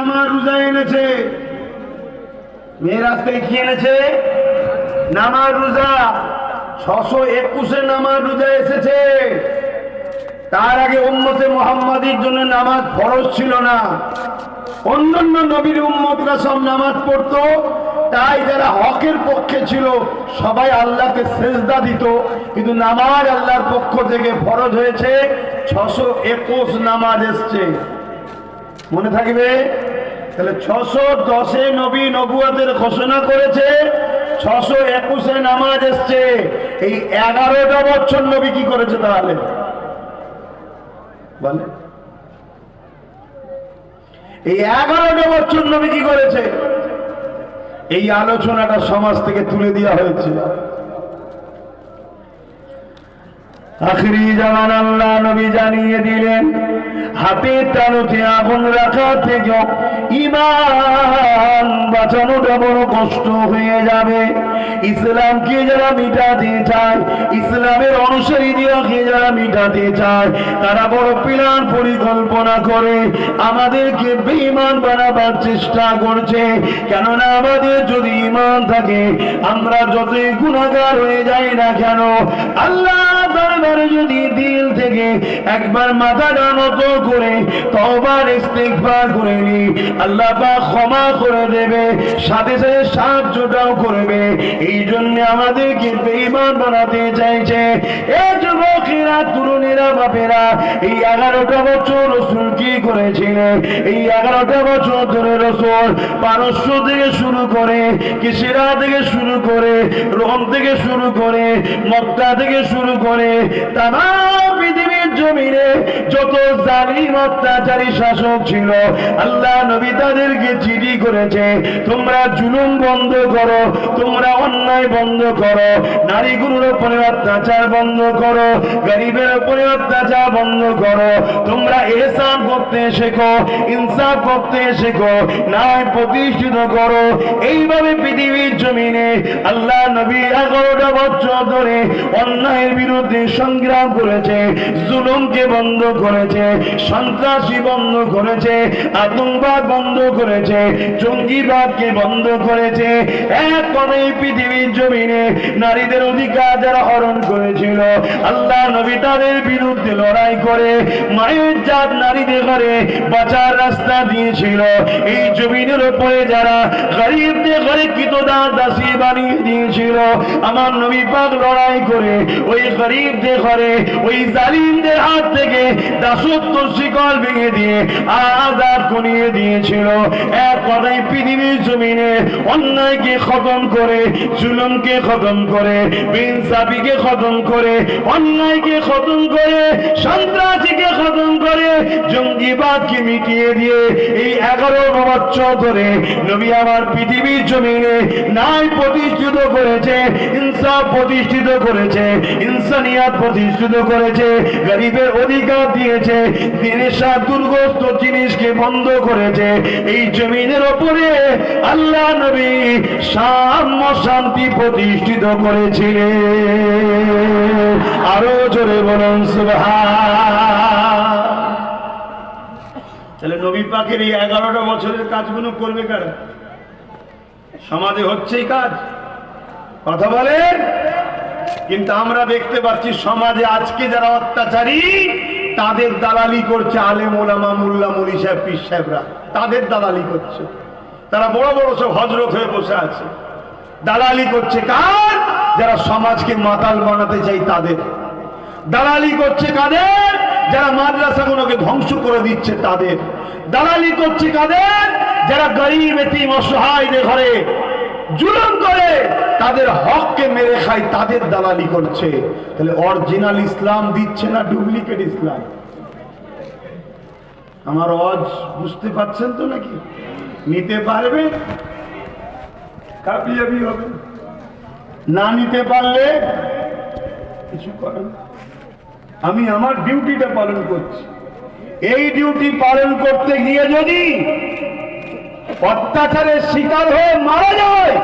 নামাজ রোজা এনেছে, মেয়েরাজ থেকে কি এনেছে? নামাজ রোজা। 621 নামাজ রোজা এসেছে। তার আগে উম্মতে মুহাম্মাদীর জন্য নামাজ ফরজ ছিল না। অন্যান্য নবীর উম্মতরা সব নামাজ পড়তো, তাই যারা হকের পক্ষে ছিল সবাই আল্লাহকে সেজদা দিত, কিন্তু নামাজ আল্লাহর পক্ষ থেকে ফরজ হয়েছে। 621 নামাজ এসছে, মনে থাকবে? তাহলে 610 নবী নবুয়তের ঘোষণা করেছে, 621 নামাজ এসছে। এই 11টা বছর নবী কি করেছে তাহলে বলে? এই 11টা বছর নবী কি করেছে? এই আলোচনাটা সমাজ থেকে তুলে দেওয়া হয়েছে। আখিরি জামান আল্লাহ নবী জানিয়ে দিলেন, হাতের তালুতে আগুন রাখা থেকে ঈমান বাঁচানোটা বড় কষ্ট হয়ে যাবে। ইসলামকে যারা মিটাতে চায়, ইসলামের অনুসারীদেরকে যারা মিটাতে চায়, তারা বড় প্ল্যান পরিকল্পনা করে আমাদেরকে বেঈমান বানাবার চেষ্টা করছে। কেননা আমাদের যদি ঈমান থাকে, আমরা যতই গুনাহগার হয়ে যাই না কেন, আল্লাহ দরবারে যদি দিল থেকে একবার মাথাটা নত করে তওবার ইস্তিগফার করে নি, আল্লাহ পাক ক্ষমা করে দেবে, সাথে সাথে সাহায্যটাও করবে। এই জন্য আমাদেরকে বেঈমান বানাতে চাইছে। এ যুবকেরা, তরুণেরা, বাপেরা, এই 11টা বছর রাসূল কি করেছিলেন? এই 11টা বছর ধরে রাসূল পারস্য থেকে শুরু করে, কিসরা থেকে শুরু করে, রোম থেকে শুরু করে, মক্কা থেকে শুরু করে তাম পৃথিবীর জমিনে যত জালিম অত্যাচারী শাসক ছিল, আল্লাহ নবী তাদেরকে চিঠি করেছে, তোমরা জুলুম বন্ধ করো, তোমরা অন্যায় বন্ধ করো, নারীগুলোর উপরে অত্যাচার বন্ধ করো, গরিবের উপরে অত্যাচার বন্ধ করো, তোমরা ইহসান করতে শেখো, ইনসাফ করতে শেখো, ন্যায় প্রতিষ্ঠিত করো। এইভাবে পৃথিবীর জমিনে আল্লাহ নবী 11টা বছর ধরে অন্যায়ের বিরুদ্ধে সংগ্রাম করেছে, জুলুমকে বন্ধ করেছে, সন্ত্রাসী বন্ধ করেছে, আতঙ্কবাদ বন্ধ করেছে, জঙ্গিবাদকে বন্ধ করেছে। এক কথায় পৃথিবীর জমিনে নারীদের অধিকার যারা হরণ করেছিল, আল্লাহ নবী তাদের বিরুদ্ধে লড়াই করে মায়ের জাত নারীদের ঘরে বাঁচার রাস্তা দিয়েছিল। এই জমিনের উপরে যারা গরিবদের ঘরে কৃতদাস দাসী বানিয়ে দিয়েছিল, আমার নবী পাক লড়াই করে ওই গরিবদের ঘরে ওই জালিমদের হাত থেকে দাসত্ব শিকল ভেঙে দিয়ে আজাদ করিয়ে দিয়েছিল। এক কথায় পৃথিবীর জমিনে অন্যায়কে খতম করে, জুলুমকে খতম করে, বেইনসাফিকে খতম করে, অন্যায়কে খতম করে, সন্ত্রাসীকে খতম করে, জঙ্গিবাদকে মিটিয়ে দিয়ে এই 11 বছর ধরে নবী আমার পৃথিবীর জমিনে ন্যায় প্রতিষ্ঠিত করেছে, ইনসাফ প্রতিষ্ঠিত করেছে, ইনসানিয়াত প্রতিষ্ঠিত করেছে, গরিবের অধিকার দিয়েছে, দিনের সাথ দুর্গত জিনিসকে বন্ধ করেছে। এই জমিনের উপরে আল্লাহ নবী সাম্য শান্তি প্রতিষ্ঠিত করেছিলেন। আরো জোরে বলুন সুবহান। তাহলে নবী পাকের এই 11টা বছরের কাজগুলো করবে কারা? সমাজে হচ্ছেই কাজ, কথা বলেন। কিন্তু আমরা দেখতে পাচ্ছি সমাজে আজকে যারা অত্যাচারী, তাদের দালালি করছে আলেম ওলামা, মোল্লা মৌলী সাহেব, পীর সাহেবরা, তাদের দালালি করছে। তারা বড় বড় সব হযরত হয়ে বসে আছে, দালালি করছে কার? যারা সমাজকে মাতাল বানাতে চাই তাদের। দালালি করছে কাদের? যারা মাদ্রাসাগুলোকে ধ্বংস করে দিচ্ছে তাদের। দালালি করছে কাদের? যারা গরিব এতিম অসহায়দের ঘরে জুলুম করে তাদের হককে মেরে খায়, তাদের দালালি করছে। তাহলে অরিজিনাল ইসলাম দিচ্ছে না ডুপ্লিকেট ইসলাম? আমার ওয়াজ বুঝতে পারছেন তো নাকি? নিতে পারবে কাবিয়াবি হবে, না নিতে পারলে কিছু করেন। আমি আমার ডিউটিটা পালন করছি। এই ডিউটি পালন করতে গিয়ে যদি অত্যাচারের শিকার হয়ে মারা যায়,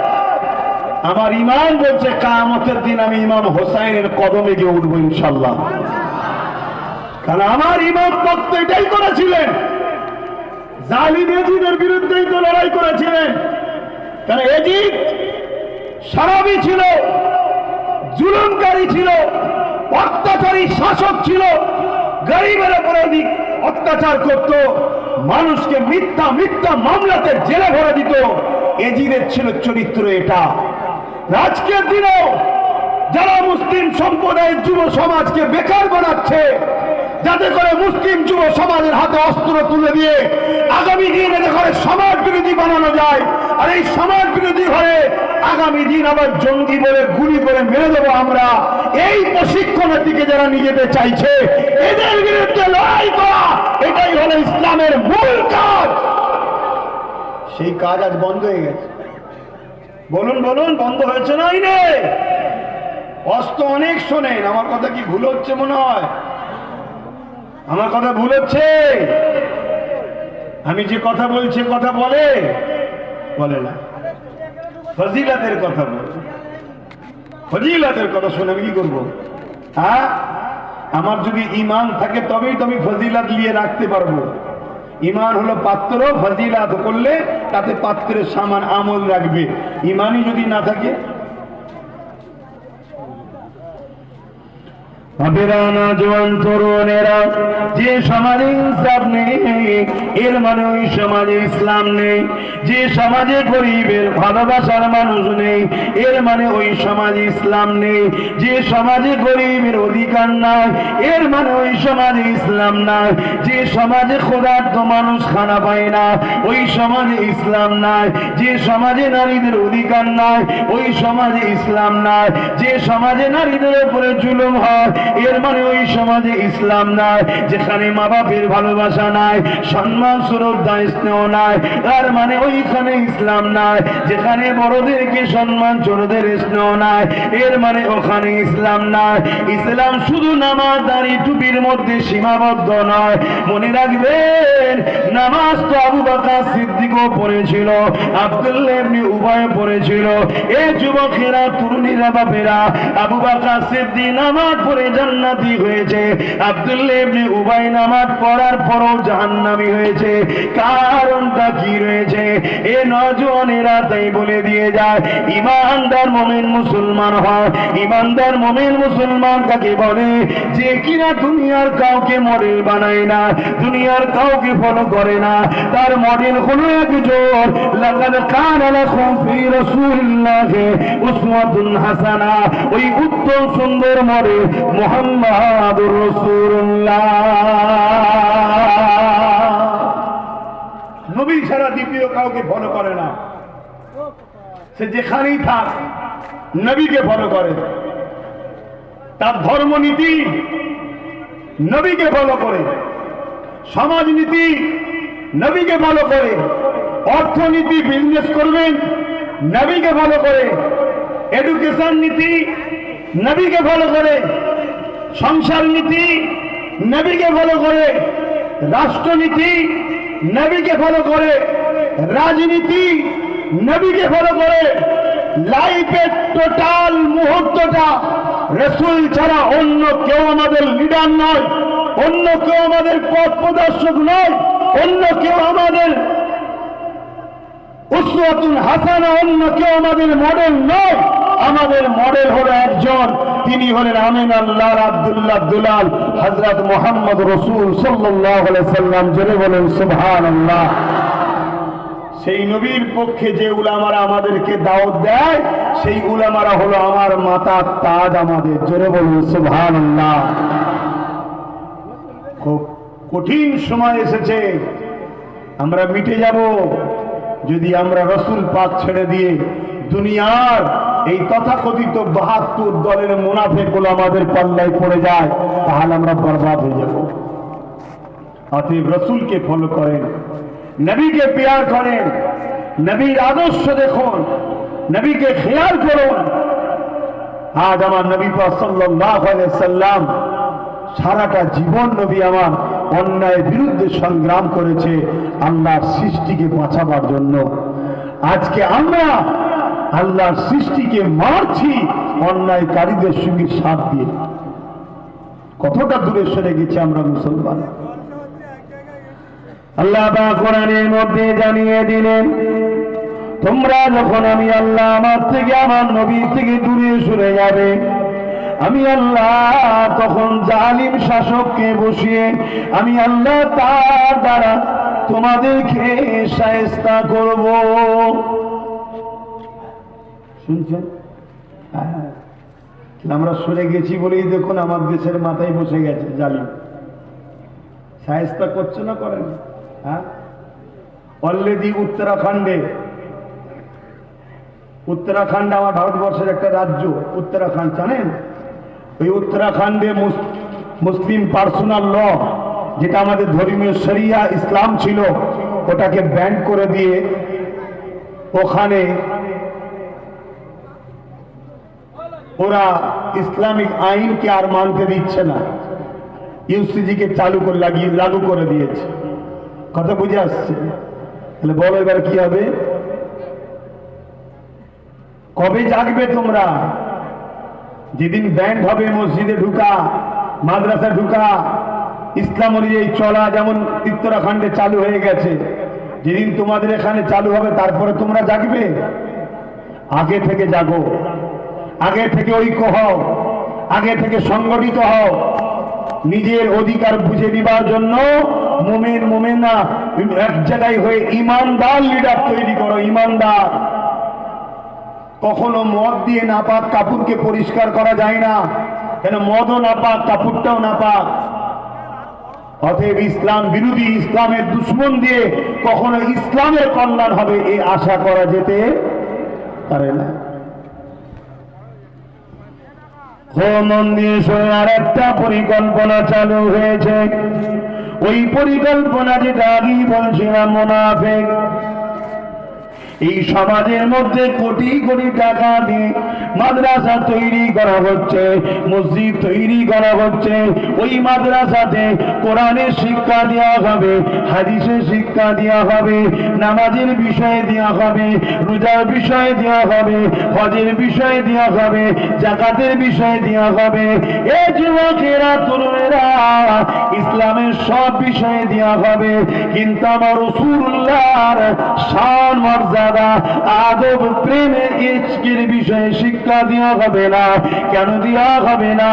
আমার ঈমান বলছে কিয়ামতের দিন আমি ইমাম হোসাইনের কদমে গিয়ে উঠবো ইনশাআল্লাহ। কারণ আমার ইমাম তত্ত্ব এটাই করেছিলেন জালিম এজিদের বিরুদ্ধেই তো লড়াই করেছিলেন। কারণ এজিদ সারাবি ছিল, জুলুমকারী ছিল, অত্যাচারী শাসক ছিল, গরিবের উপরে অত্যাচার করত, মানুষকে মিথ্যা মিথ্যা মামলাতে জেলে ভরে দিত। এজিদের ছিল চরিত্র এটা। আজকের দিনেও যারা মুসলিম সম্প্রদায়ের যুব সমাজকে বেকার বানাচ্ছে, যাতে করে মুসলিম যুব সমাজের হাতে অস্ত্র তুলে দিয়ে আগামী দিন এতে করে সমাজ বিরোধী বানানো যায়, আর এই সমাজ বিরোধী হয়ে আগামী দিন আবার জঙ্গি বলে গুলি করে মেরে দেবো আমরা, এই প্রশিক্ষণের দিকে যারা নিয়ে যেতে চাইছে, এদের বিরুদ্ধে লড়াই করা, এটাই হলো ইসলামের মূল কাজ। সেই কাজ আজ বন্ধ হয়ে গেছে। বলুন বলুন, বন্ধ হয়েছে না? অস্ত্র অনেক শোনেন, আমার কথা কি ভুল হচ্ছে মনে হয়? আমার কথা ভুল হচ্ছে? আমি যে কথা বলছি কথা বলে বলে না, ফজিলাতের কথা বলে। ফজিলাতের কথা শুনে আমি কি করবো? হ্যাঁ, আমার যদি ঈমান থাকে তবেই তো আমি ফজিলাত নিয়ে রাখতে পারবো। ঈমান হলো পাত্র, ফজিলাত করলে তাতে পাত্রের সামান আমল রাখবে। ঈমানই যদি না থাকে, জোয়ান তরুণেরা, যে সমাজে ইনসাফ নেই এর মানে ওই সমাজে ইসলাম নেই। যে সমাজে গরিবের ভালোবাসার মানুষ নেই এর মানে ওই সমাজে ইসলাম নেই। যে সমাজে গরিবের অধিকার নাই এর মানে ওই সমাজে ইসলাম নাই। যে সমাজে ক্ষুধার্ত মানুষ খানা পায় না ওই সমাজে ইসলাম নাই। যে সমাজে নারীদের অধিকার নাই ওই সমাজে ইসলাম নাই। যে সমাজে নারীদের উপরে জুলুম হয় এর মানে ওই সমাজে ইসলাম নাই। যেখানে মা বাপের ভালোবাসা নাই, সম্মান শ্রদ্ধা স্নেহ নাই, তার মানে ওইখানে ইসলাম নাই। যেখানে বড়দেরকে সম্মান, ছোটদের স্নেহ নাই, এর মানে ওখানে ইসলাম নাই। ইসলাম শুধু নামাজ দাড়ি টুপির মধ্যে সীমাবদ্ধ নয়। মনে রাখবেন, নামাজ তো আবু বকর সিদ্দিকও পড়েছিল, আব্দুল্লাহ ইবনে উবাই পড়েছিল। এই যুবকেরা, তরুণীরা, বাপেরা, আবু বকর সিদ্দিক নামাজ পড়ে জান্নাতি হয়েছে, আব্দুল্লাহ ইবনে উবাই নামাজ পড়ার পরও জাহান্নামী হয়েছে। কারণটা কি রয়েছে? এ নওজওয়ানেরা তাই বলে দিয়ে যায়, ঈমানদার মুমিন মুসলমান হয়। ঈমানদার মুমিন মুসলমান কাকে বলে? যে কিনা দুনিয়ার কাউকে মডেল বানায় না, দুনিয়ার কাউকে ফলো করে না, তার মডেল হলো একজন। লাকাদ কানা লাকুম ফি রাসূলিল্লাহি উসওয়াতুন হাসানা, ওই উত্তম সুন্দর মডেল মুহাম্মাদুর রাসূলুল্লাহ। নবী ছাড়া দ্বিতীয় কাউকে ফলো করে না। সে যেখানেই থাক নবীকে ফলো করে। তার ধর্মনীতি নবীকে ফলো করে, সমাজনীতি নবীকে ফলো করে, অর্থনীতি বিজনেস করবেন নবীকে ফলো করে, এডুকেশন নীতি নবীকে ফলো করে, সংসার নীতি নবীকে ফলো করে, রাষ্ট্রনীতি নবীকে ফলো করে, রাজনীতি নবীকে ফলো করে। লাইফের টোটাল মুহূর্তটা রাসূল ছাড়া অন্য কেউ আমাদের লিডার নয়, অন্য কেউ আমাদের পথ প্রদর্শক নয়, অন্য কেউ আমাদের উসওয়াতুন হাসানা, অন্য কেউ আমাদের মডেল নয়। আমাদের মডেল হলো একজন, তিনি হলেন আমিন আল্লাহর আব্দুল্লাহ দুলাল, হযরত মুহাম্মদ রাসূল সাল্লাল্লাহু আলাইহি সাল্লাম। জোরে বলেন সুবহানাল্লাহ। সেই নবীর পক্ষে যে উলামারা আমাদেরকে দাওয়াত দেয়, সেই উলামারা হলো আমার মাথার তাজ আমাদের। জোরে বলুন সুবহানাল্লাহ। খুব কঠিন সময় এসেছে, আমরা মিটে যাব যদি আমরা রাসূল পাক ছেড়ে দিয়ে দুনিয়ার এই তথাকথিত ৭২ দলের মুনাফিকগুলো আমাদের পাল্লায় পড়ে যায়, তাহলে আমরা বরবাদ হয়ে যাব। অতএব রাসূলকে ফলো করেন, নবীকে প্যার করেন, নবীর আদর্শ দেখুন, নবীকে খেয়াল করুন। আজ আমার নবী পাক সাল্লাল্লাহু আলাইহি সাল্লাম সারাটা জীবন নবী আমার অন্যায়ের বিরুদ্ধে সংগ্রাম করেছে আল্লাহর সৃষ্টিকে বাঁচাবার জন্য। আজকে আমরা আল্লাহর সৃষ্টিকে মারছি অন্যায়কারীদের সঙ্গে সাথ দিয়ে। কতটা দূরে সরে গেছে আমরা মুসলমান। আল্লাহ পাক কোরআনের মধ্যে জানিয়ে দিলেন, তোমরা যখন আমি আল্লাহ আমার থেকে আমার নবী থেকে দূরে সরে যাবে, আমি আল্লাহ তখন জালিম শাসককে বসিয়ে আমি আল্লাহ তার দ্বারা তোমাদেরকে শায়েস্তা করব। শুনছেন? আমরা সরে গেছি বলেই দেখুন আমার দেশের মাথায় বসে গেছে জালিম। শায়েস্তা করছে না, করেন? হ্যাঁ, অলরেডি উত্তরাখণ্ড আমার ভারতবর্ষের একটা রাজ্য, উত্তরাখণ্ড জানেন? ওই উত্তরাখণ্ডে মুসলিম পার্সোনাল ল, যেটা আমাদের ধর্মীয় শরিয়া ইসলাম ছিল, ওটাকে ব্যান করে দিয়ে ওখানে ওরা ইসলামিক আইনকে আর মানতে দিচ্ছে না, ইউসিজিকে লাগু করে দিয়েছে। কথা বুঝে আসছে? তাহলে বলো এবার কি হবে? কবে জাগবে তোমরা? যেদিন ব্যান্ড হবে মসজিদে ঢুকা, মাদ্রাসা ঢুকা, ইসলাম অনুযায়ী চলা যেমন উত্তরাখণ্ডে চালু হয়ে গেছে, যেদিন তোমাদের এখানে চালু হবে তারপরে তোমরা জাগবে। আগে থেকে জাগো, আগে থেকে ঐক্য হও, আগে থেকে সংগঠিত হও। নিজের অধিকার বুঝে দিবার জন্য মোমেনা এক জায়গায় হয়ে ইমানদার লিডার তৈরি করো। ইমানদার। কখনো মদ দিয়ে নাপাক কাপড়কে পরিষ্কার করা যায় না, কেন? মদও নাপাক, কাপড়টাও নাপাক। অতএব ইসলাম বিরোধী, ইসলামের দুশ্মন দিয়ে কখনো ইসলামের কল্যাণ হবে এই আশা করা যেতে পারে না। মন দিয়ে আর একটা পরিকল্পনা চালু হয়েছে। ওই পরিকল্পনা যেটা আগেই বলছিলাম, মুনাফিক এই সমাজের মধ্যে কোটি কোটি টাকা দিয়ে মাদ্রাসা তৈরি করা হচ্ছে, মসজিদ তৈরি করা হচ্ছে। ওই মাদ্রাসাতে কোরআনের শিক্ষা দেওয়া হবে, হাদিসের শিক্ষা দেওয়া হবে, নামাজের বিষয়ে দেওয়া হবে, রোজার বিষয়ে দেওয়া হবে, হজের বিষয়ে দেওয়া হবে, যাকাতের বিষয়ে দেওয়া হবে। এ যুবকেরা, তরুণেরা, ইসলামের সব বিষয়ে দেওয়া হবে। কিন্তু আমার রাসূলুল্লাহর শান, মর্যাদা, আদব, প্রেমের ইশকের বিষয়ে শিক্ষা দেওয়া হবে না। কেন দেওয়া হবে না?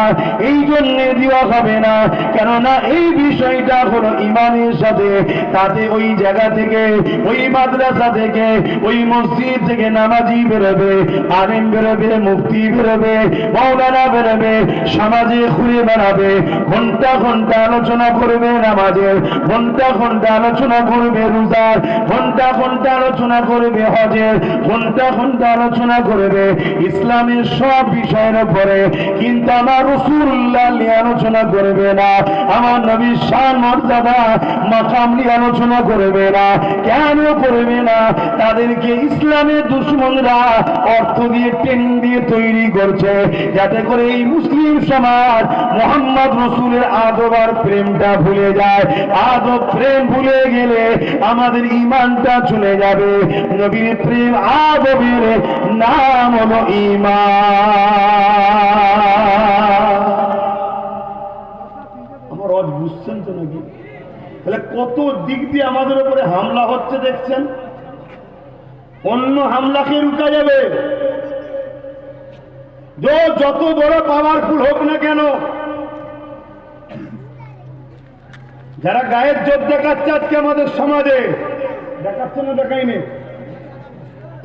এই জন্য দেওয়া হবে না, কেননা এই বিষয়টা হলো ইমানের সাথে। তাতে ওই জায়গা থেকে, ওই মাদ্রাসা থেকে, ওই মসজিদ থেকে নামাজি বেরোবে, আলেম বেরোবে, মুফতি বেরোবে, মাওলানা বেরোবে, সমাজে ঘুরে বেড়াবে, ঘন্টা ঘন্টা আলোচনা করবে নামাজের, ঘন্টা ঘন্টা আলোচনা করবে রোজার, ঘন্টা ঘন্টা আলোচনা করবে হজের, ঘন্টা ঘন্টা আলোচনা করবে ইসলামের সব বিষয়ের উপরে। কিন্তু আমার রাসূলুল্লাহ নিয়ে আলোচনা করবে না, আমার নবীর শান, মর্যাদা, মাকাম নিয়ে আলোচনা করবে না। কেন করবে না? তাদেরকে ইসলামের দুশমনরা অর্থ দিয়ে, ট্রেনিং দিয়ে তৈরি করছে, যাতে করে এই মুসলিম সমাজ মুহাম্মদ রাসূলের আদব আর প্রেমটা ভুলে যায়। আদব প্রেম ভুলে গেলে আমাদের ঈমানটা চলে যাবে। নবীর প্রেম আদবের নাম হলো ঈমান। আমার আজ বুঝছেন তো নাকি? তাহলে কত দিক দিয়ে আমাদের উপরে হামলা হচ্ছে দেখছেন। অন্য হামলাকে রুকা যাবে, যত বড় পাওয়ারফুল হোক না কেন। যারা গায়ের জোর দেখাচ্ছে আজকে আমাদের সমাজে, দেখাচ্ছে না, দেখায়নি,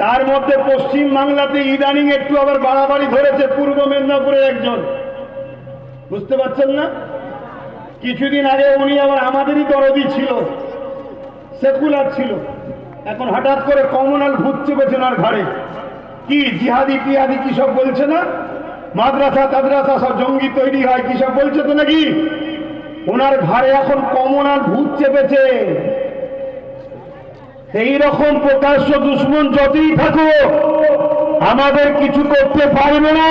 তার মধ্যে পশ্চিম বাংলাতে ইদানিং একটু আবার বাড়াবাড়ি ধরেছে পূর্ব মেদিনীপুরে একজন, বুঝতে পারছেন না? কিছুদিন আগে উনি আবার আমাদেরই দরদি ছিল, সেকুলার ছিল, এখন হঠাৎ করে কমনাল ভূত চেপেছে ওনার ঘাড়ে। কি জিহাদি টিহাদি কি সব বলছে না, মাদ্রাসা তাদ্রাসা সব জঙ্গি তৈরি হয় কি সব বলছে তো নাকি? ওনার ঘাড়ে এখন কমনাল ভূত চেপেছে। এই রকম প্রকাশ্য দুশ্মন যতই থাকুক আমাদের কিছু করতে পারবে না।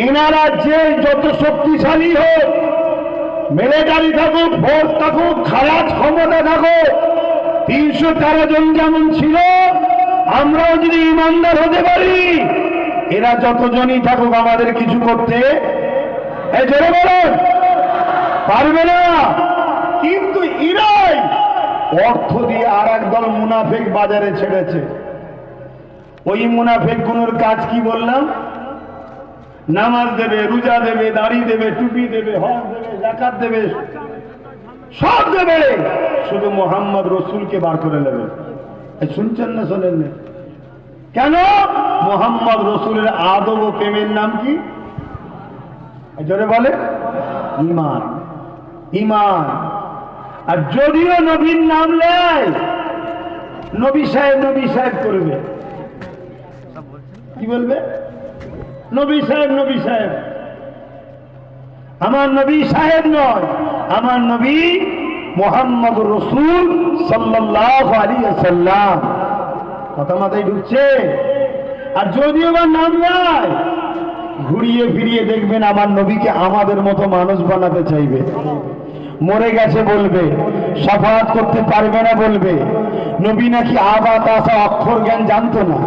এনারা যে যত শক্তিশালী হোক, মিলিটারি থাকুক, ফোর্স থাকুক, খারাপ ক্ষমতা থাকুক, 313 জন যেমন ছিল, আমরাও যদি ইমানদার হতে পারি, এরা যতজনই থাকুক আমাদের কিছু করতে জোরে বলেন পারবে না। কিন্তু এরাই অর্থ দিয়ে আর একদল মুনাফিক বাজারে ছেড়েছে। ওই মুনাফিক গুলোর কাজ কি বললাম? নামাজ দেবে, রোজা দেবে, দাড়ি দেবে, টুপি দেবে, হজ দেবে, যাকাত দেবে, সব দেবে, শুধু মোহাম্মদ রসুলকে বার করে নেবে। শুনছেন না শোনেন না? কেন? মোহাম্মদ রসুলের আদব ও প্রেমের নাম কি? জোরে বলে ঈমান। ঈমান। আর যদিও নবীর নাম নেয়, নবী সাহেব করবে। কি বলবে? নবী সাহেব। আমার নবী সাহেব নয়, আমার নবী মুহাম্মদ রাসূল সাল্লাল্লাহু আলাইহি ওয়াসাল্লাম। কথা মাথায় ঢুকছে? আর যদিও বা নাম নয়, ঘুরিয়ে ফিরিয়ে দেখবেন আমার নবীকে আমাদের মতো মানুষ বানাতে চাইবে। মরে গেছে বলবে, শাফাআত করতে পারবে না বলবে, নবী নাকি আবাত আসা অক্ষর জ্ঞান জানতো না,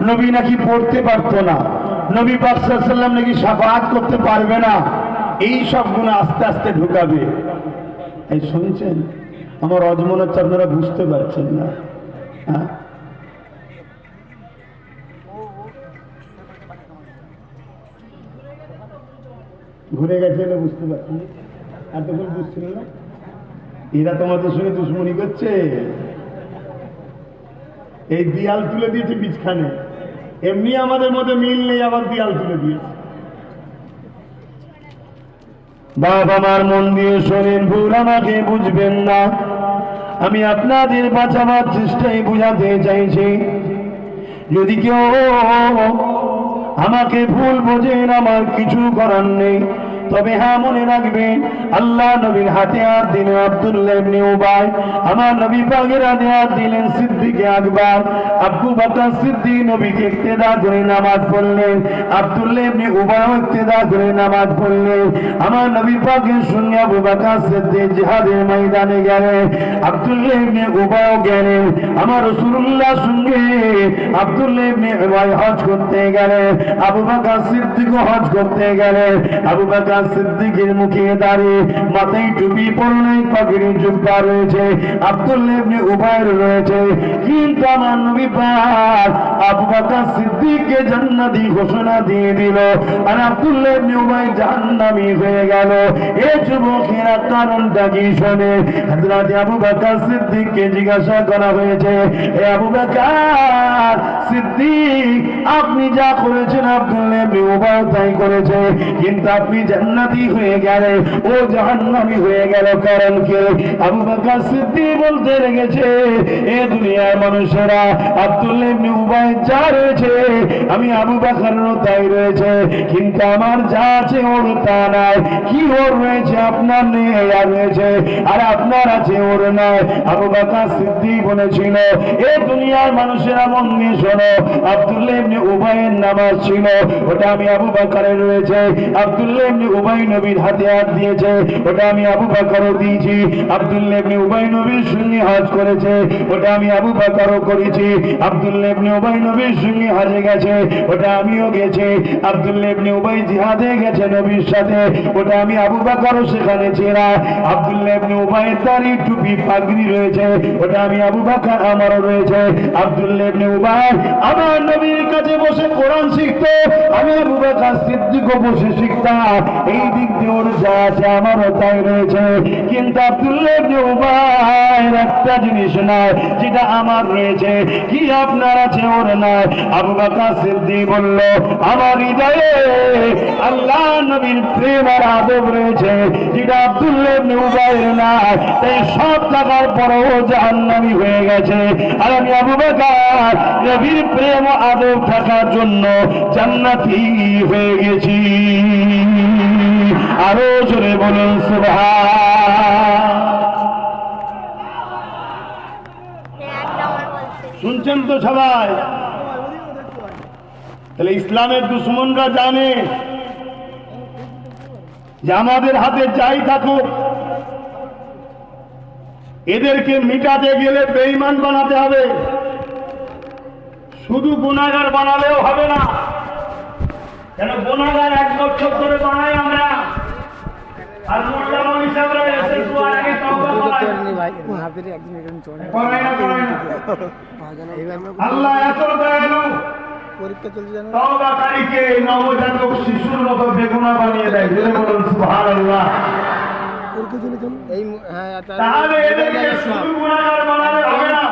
নবী নাকি পড়তে পারতো না, নবী পাক সাল্লাল্লাহু আলাইহি ওয়াসাল্লাম নাকি শাফাআত করতে পারবে না। এই সব গুণ আস্তে আস্তে ঢুকাবে। এই শুনছেন? আমার অজমন হচ্ছে, আপনারা বুঝতে পারছেন না। হ্যাঁ, ঘুরে গেছে বুঝতে পারছেন? এতক্ষণ বুঝছিল না? এরা তোমাদের সঙ্গে দুশ্মনী করছে। এই দিয়াল তুলে দিয়েছে বিছখানে, এমনি আমাদের মধ্যে মিল নেই, আবার দিয়াল তুলে দিয়েছে। বাবা আমার মন দিয়ে শোনেন, ভুল আমাকে বুঝবেন না, আমি আপনাদের বাঁচাবার চেষ্টায় বুঝাতে চাইছি। যদি কেউ আমাকে ভুল বোঝেন, আমার কিছু করার নেই। তবে হ্যাঁ, মনে রাখবেন, আল্লাহ নবীর হাতে হাত দিলেন আব্দুল্লাহ ইবনে উবাই, আমার নবী পাকের হাতে হাত দিলেন সিদ্দিকে আকবর। আবু বকর সিদ্দিক নবীকে ইক্তেদা করে নামাজ পড়লেন, আব্দুল্লাহ ইবনে উবাই ইক্তেদা করে নামাজ পড়লেন। আমার নবী পাকের সঙ্গে আবু বকর সিদ্দিক জিহাদের ময়দানে গেলেন, আব্দুল্লাহ ইবনে উবাই গেলেন। আমার রাসূলুল্লাহর সঙ্গে আব্দুল্লাহ ইবনে উবাই হজ করতে গেলেন, আবু বকর সিদ্দিক হজ করতে গেলেন। আবু বকর সিদ্দিকের মুখে দাঁড়িয়ে মাথায় টুপি পরনে পাগড়ি জুব্বা রয়েছে, আব্দুল্লাহ ইবনে উবাই রয়েছে। কিন্তু আমার নবী পাক আবু বকর সিদ্দিককে জান্নাতি ঘোষণা দিয়ে দিল, আর আব্দুল্লাহ ইবনে উবাই জাহান্নামী হয়ে গেল। এই যুবকেরা কারণটা কি শোনে? হযরত আবু বকর সিদ্দিককে জিজ্ঞাসা করা হয়েছে, হে আবু বকর সিদ্দিক, আপনি যা করেছেন আব্দুল্লাহ ইবনে উবাই তাই করেছে, কিন্তু আপনি জান্নাতি হয়ে গেলে, ও জাহান্নামী হয়ে গেল, কারণ কি? আবু বকর সিদ্দিক বলতে লেগেছে, এ দুনিয়ার মানুষেরা আব্দুল্লাহ ইবনে উবাই যা রয়েছে, আমি আবু বকরেরও তাই রয়েছে, কিন্তু আমার যা আছে ওর তা নাই। কি ওর রয়েছে আপনার নেই, আর রয়েছে আর আপনার আছে ওর নাই। আবু বকর সিদ্দিক বলেছিল, এ দুনিয়ার মানুষেরা মন দিয়ে শোনো, আব্দুল্লাহ ইবনে উবাইয়ের নামাজ ছিল, ওটা আমি আবু বকরের রয়েছে। আব্দুল্লাহ ইবনে উবাই নবীর হাতে হাত দিয়েছে, ওটা আমি আবু বকরও দিয়েছি। আব্দুল্লাহ ইবনে উবাই নবীর সঙ্গে হজ করেছে, ওটা আমি আবু বকরও করেছি। আব্দুল্লাহ ইবনে উবাই নবীর সঙ্গে হজে গেছে, ওটা আমিও গেছি। আব্দুল্লাহ ইবনে উবাই জিহাদে গেছে নবীর সাথে, ওটা আমি আবু বকরও সেখানে ছিলাম। আব্দুল্লাহ ইবনে উবাইয়ের দাড়ি টুপি পাগড়ি রয়েছে, ওটা আমি আবু বকর আমারও রয়েছে। আব্দুল্লাহ ইবনে উবাই আমার নবীর কাছে বসে কোরআন শিখতো, আমি আবু বকর সিদ্দিকও বসে শিখতাম। এই দিক দিয়ে ওর যা আছে আমারও তাই রয়েছে, কিন্তু আব্দুল্লাহ ইবনে উবাইয়ের একটা জিনিস নাই যেটা আমার রয়েছে। কি আপনার আছে ওর নাই? আবু বকর সিদ্দিক বলল, আমার হৃদয়ে আল্লাহ নবীর প্রেম আর আদব রয়েছে, যেটা আব্দুল্লাহ ইবনে উবাইয়ের নাই। তাই সব থাকার পরেও জাহান্নামী হয়ে গেছে, আর আমি আবু বকর নবীর প্রেম ও আদব থাকার জন্য জান্নাতি হয়ে গেছি। আরো জোরে বলুন সুবহান। শুনছেন তো সবাই? তাহলে ইসলামের দুশ্মনরা জানে যে আমাদের হাতে যাই থাকুক, এদেরকে মিটাতে গেলে বেঈমান বানাতে হবে। শুধু গুনাহগার বানালেও হবে না, কেন গুনাহগার 1 বছর ধরে বানাই আমরা, আর মোল্লা মৌলভী সাহেবরা এসে দুয়ার আগে তওবা করেন ভাই না পেরে একদিন এরকম চলে করাই না আল্লাহ এত দয়ালু পরীক্ষা চলছে জানো তওবাকারীকে নবজাতক শিশুর মতো বেগুনা বানিয়ে দেয় যদি বলুন সুবহানাল্লাহ এই হ্যাঁ তাহলে এদেরকে শুধু গুনাহগার বানালে হবে না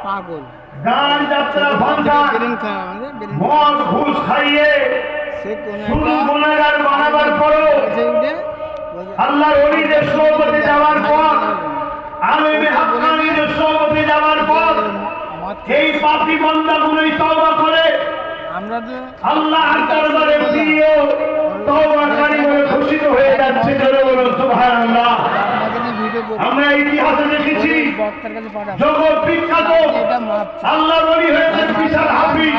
পাগল গান যাত্রা ভাঙা বেরিং খা আমাদের বেরিং মদ ঘুষ খাইয়ে সে কোন শুধু গুনাহগার বানাবার পরও আল্লাহর ওলিদের সোহবতে যাওয়ার পর আলেমে হাক্কানীদের সোহবতে যাওয়ার পর এই পাপী বান্দাগুলোই তওবা করে আমরা তো আল্লাহর দরবারে দিয়েও তওবাকারী বলে ঘোষিত হয়ে যাচ্ছে জোরে বলুন সুবহানাল্লাহ। আমাদের ভিডিও করব আমরা ইতিহাসে দেখেছি বক্তার কাছে পাঠাবো জগৎ বিখ্যাত এটা মাপ আল্লাহর ওলি হয়েছে বিশাল হাফিজ,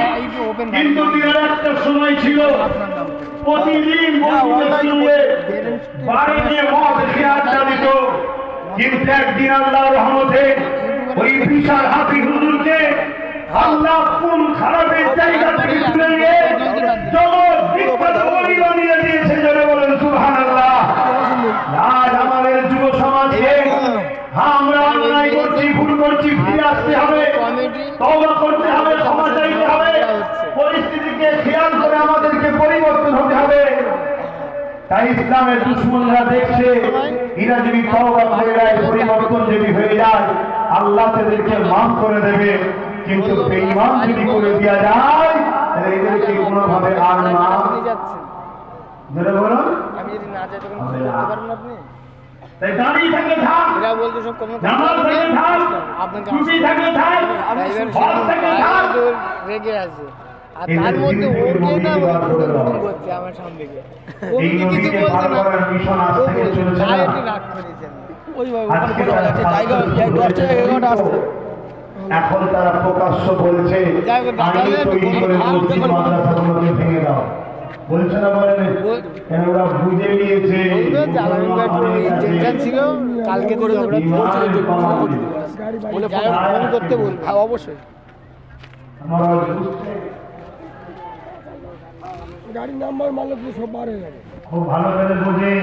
কিন্তু দিনের একটা সময় ছিল আপনার নাম প্রতিদিন মসজিদের সঙ্গে বাড়ি নিয়ে মদ খেয়ে আড্ডা দিত, কিন্তু একদিন আল্লাহর রহমতে ওই বিশাল হাফিজ হুজুরকে আল্লাহ কোন খারাপের জায়গা থেকে তুলে নিয়ে জগৎ বিখ্যাত ওলি বানিয়ে দিয়েছে জোরে বলেন সুবহানাল্লাহ। আজ আমাদের যুব সমাজকে আমরা অন্যায় করছি, ভুল করছি, ফিরে আসতে হবে, তওবা করতে হবে, ক্ষমা চাইতে হবে, পরিস্থিতিকে খেয়াল করে আমাদেরকে পরিবর্তন হতে হবে। তাই ইসলামের দুশমনরা দেখছে এরা যদি তওবা করে যায়, পরিবর্তন যদি হয়ে যায়, আল্লাহ তাদেরকে মাফ করে দেবে, কিন্তু বেঈমান যদি করে দেওয়া যায় তাহলে এদেরকে কোনোভাবে আর মাফ যাচ্ছে ধরে বলুন। আমি যদি না যাই তখন কি করতে পারবেন আপনি তাই দাঁড়িয়ে থেকে থাক, এরা বলতে সব কমে নামাজ থেকে থাক, আপনাকে টুপি থেকে থাক, হজ থেকে থাক, রেগে আছে আর তার মধ্যে ওকে না ওই করছে আমার সামনে থেকে এই কিছু নদীকে বলছে পার না করার মিশন আজ ও থেকে বলছে চলেছে না। ডাইরেক্ট রাগ করেছেন ওই ভাই আজকে ওখানে তারা আছে জায়গা এই 10 টাকা 11টা আসছে এখন তারা প্রকাশ্য বলছে যাই হোক, আইন তৈরি করে মসজিদ মাদ্রাসাগুলোকে ভেঙে দাও, বলছে না বলেন? কেন ওরা বুঝে নিয়েছে বলবে যে আলামিন ভাই ওই টেনশন ছিল কালকে করে আমরা বলে ফোন করতে বলবো হ্যাঁ অবশ্যই আমরা বুঝছে গাড়ির নাম্বার মারলে সব বার হয়ে যাবে খুব ভালো করে বোঝে